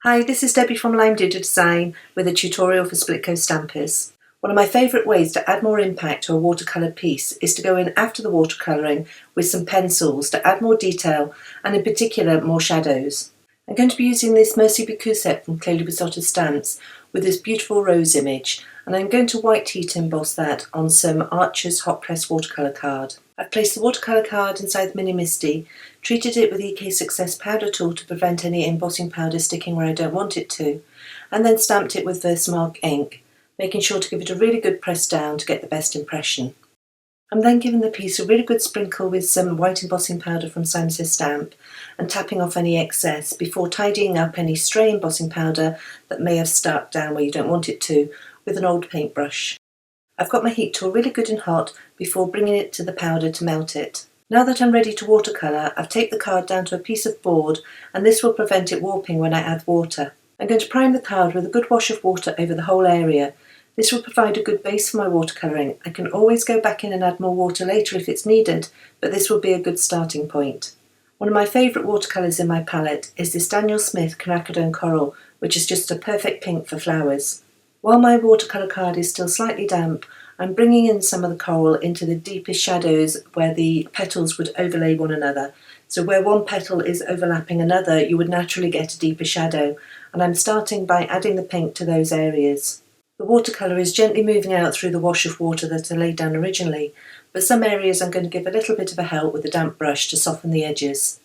Hi, this is Debbie from Lime Digital Design with a tutorial for Splitcoaststampers. One of my favourite ways to add more impact to a watercolour piece is to go in after the watercolouring with some pencils to add more detail and in particular more shadows. I'm going to be using this Merci Beaucoup set from Clearly Besotted Stamps with this beautiful rose image, and I'm going to white heat emboss that on some Archer's hot press watercolour card. I've placed the watercolour card inside the Mini Misty, treated it with EK Success powder tool to prevent any embossing powder sticking where I don't want it to, and then stamped it with Versamark ink, making sure to give it a really good press down to get the best impression. I'm then giving the piece a really good sprinkle with some white embossing powder from Simon Says Stamp and tapping off any excess before tidying up any stray embossing powder that may have stuck down where you don't want it to with an old paintbrush. I've got my heat tool really good and hot before bringing it to the powder to melt it. Now that I'm ready to watercolour, I've taped the card down to a piece of board, and this will prevent it warping when I add water. I'm going to prime the card with a good wash of water over the whole area. This will provide a good base for my watercolouring. I can always go back in and add more water later if it's needed, but this will be a good starting point. One of my favourite watercolours in my palette is this Daniel Smith Quinacridone Coral, which is just a perfect pink for flowers. While my watercolour card is still slightly damp, I'm bringing in some of the coral into the deepest shadows where the petals would overlay one another. So where one petal is overlapping another, you would naturally get a deeper shadow, and I'm starting by adding the pink to those areas. The watercolour is gently moving out through the wash of water that I laid down originally, but some areas I'm going to give a little bit of a help with a damp brush to soften the edges.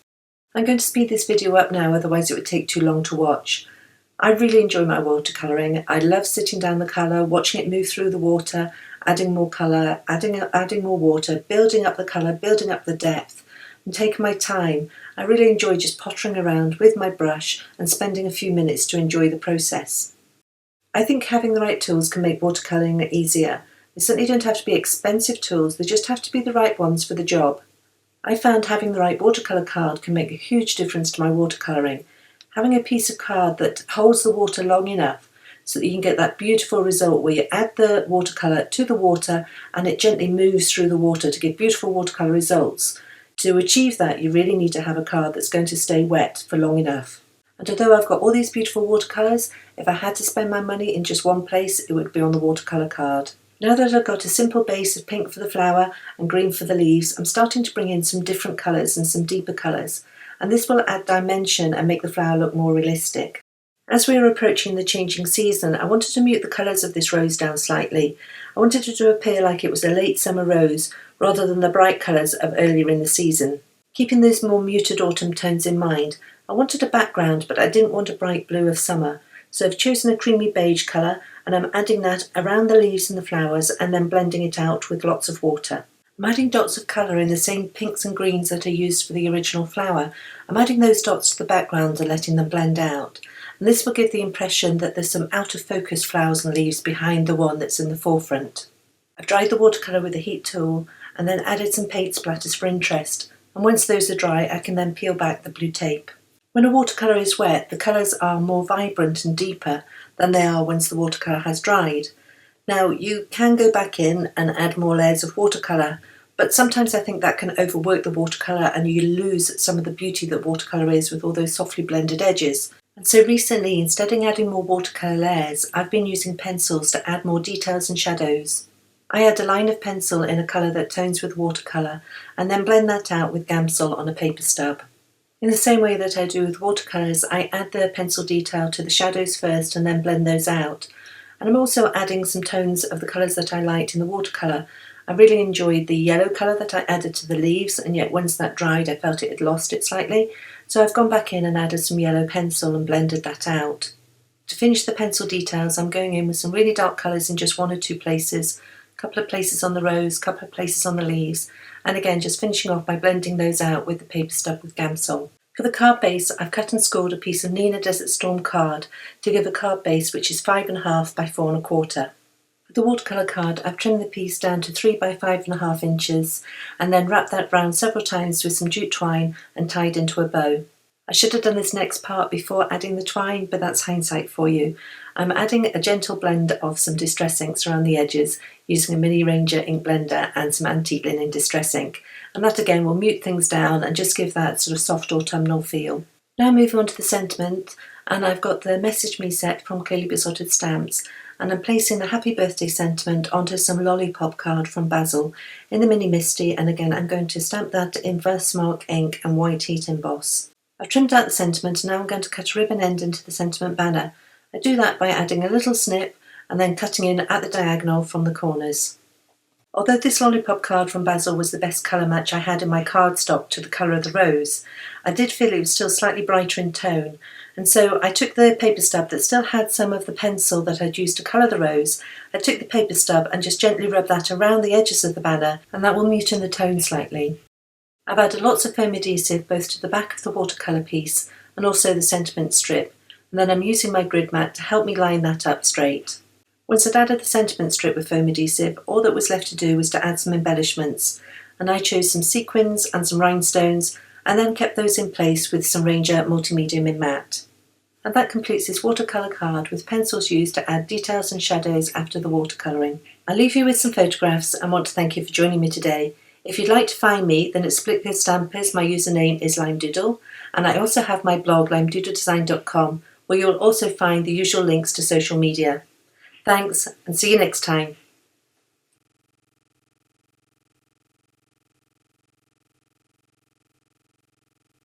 I'm going to speed this video up now, otherwise it would take too long to watch. I really enjoy my watercolouring. I love sitting down the colour, watching it move through the water, adding more colour, adding more water, building up the colour, building up the depth, and taking my time. I really enjoy just pottering around with my brush and spending a few minutes to enjoy the process. I think having the right tools can make watercolouring easier. They certainly don't have to be expensive tools, they just have to be the right ones for the job. I found having the right watercolour card can make a huge difference to my watercolouring. Having a piece of card that holds the water long enough so that you can get that beautiful result where you add the watercolour to the water and it gently moves through the water to give beautiful watercolour results. To achieve that, you really need to have a card that's going to stay wet for long enough. And although I've got all these beautiful watercolours, if I had to spend my money in just one place, it would be on the watercolour card. Now that I've got a simple base of pink for the flower and green for the leaves, I'm starting to bring in some different colours and some deeper colours, and this will add dimension and make the flower look more realistic. As we are approaching the changing season, I wanted to mute the colours of this rose down slightly. I wanted it to appear like it was a late summer rose rather than the bright colours of earlier in the season. Keeping those more muted autumn tones in mind, I wanted a background, but I didn't want a bright blue of summer, so I've chosen a creamy beige colour and I'm adding that around the leaves and the flowers and then blending it out with lots of water. I'm adding dots of colour in the same pinks and greens that I used for the original flower. I'm adding those dots to the background and letting them blend out. And this will give the impression that there's some out of focus flowers and leaves behind the one that's in the forefront. I've dried the watercolour with a heat tool and then added some paint splatters for interest. And once those are dry, I can then peel back the blue tape. When a watercolour is wet, the colours are more vibrant and deeper than they are once the watercolour has dried. Now, you can go back in and add more layers of watercolour, but sometimes I think that can overwork the watercolour and you lose some of the beauty that watercolour is with all those softly blended edges. And so recently, instead of adding more watercolour layers, I've been using pencils to add more details and shadows. I add a line of pencil in a colour that tones with watercolour and then blend that out with Gamsol on a paper stub. In the same way that I do with watercolours, I add the pencil detail to the shadows first and then blend those out. And I'm also adding some tones of the colours that I liked in the watercolour. I really enjoyed the yellow colour that I added to the leaves, and yet once that dried I felt it had lost it slightly. So I've gone back in and added some yellow pencil and blended that out. To finish the pencil details, I'm going in with some really dark colours in just one or two places, a couple of places on the rose, a couple of places on the leaves, and again just finishing off by blending those out with the paper stub with Gamsol. For the card base, I've cut and scored a piece of Nina Desert Storm card to give a card base which is 5.5 by 4.25. For the watercolour card, I've trimmed the piece down to 3 by 5.5 inches and then wrapped that round several times with some jute twine and tied into a bow. I should have done this next part before adding the twine, but that's hindsight for you. I'm adding a gentle blend of some distress inks around the edges using a Mini Ranger ink blender and some antique linen distress ink, and that again will mute things down and just give that sort of soft autumnal feel. Now moving on to the sentiment, and I've got the Message Me set from Clearly Besotted Stamps, and I'm placing the happy birthday sentiment onto some lollipop card from Basil in the Mini Misty, and again I'm going to stamp that in Versamark ink and white heat emboss. I've trimmed out the sentiment and now I'm going to cut a ribbon end into the sentiment banner. I do that by adding a little snip and then cutting in at the diagonal from the corners. Although this lollipop card from Basil was the best colour match I had in my cardstock to the colour of the rose, I did feel it was still slightly brighter in tone, and so I took the paper stub that still had some of the pencil that I'd used to colour the rose. I took the paper stub and just gently rubbed that around the edges of the banner, and that will muten the tone slightly. I've added lots of foam adhesive both to the back of the watercolour piece and also the sentiment strip, and then I'm using my grid mat to help me line that up straight. Once I'd added the sentiment strip with foam adhesive, all that was left to do was to add some embellishments, and I chose some sequins and some rhinestones and then kept those in place with some Ranger Multimedium in matte. And that completes this watercolour card with pencils used to add details and shadows after the watercolouring. I'll leave you with some photographs and want to thank you for joining me today. If you'd like to find me, then at Splitcoaststampers my username is limedoodle, and I also have my blog limedoodledesign.com, where you'll also find the usual links to social media. Thanks, and see you next time.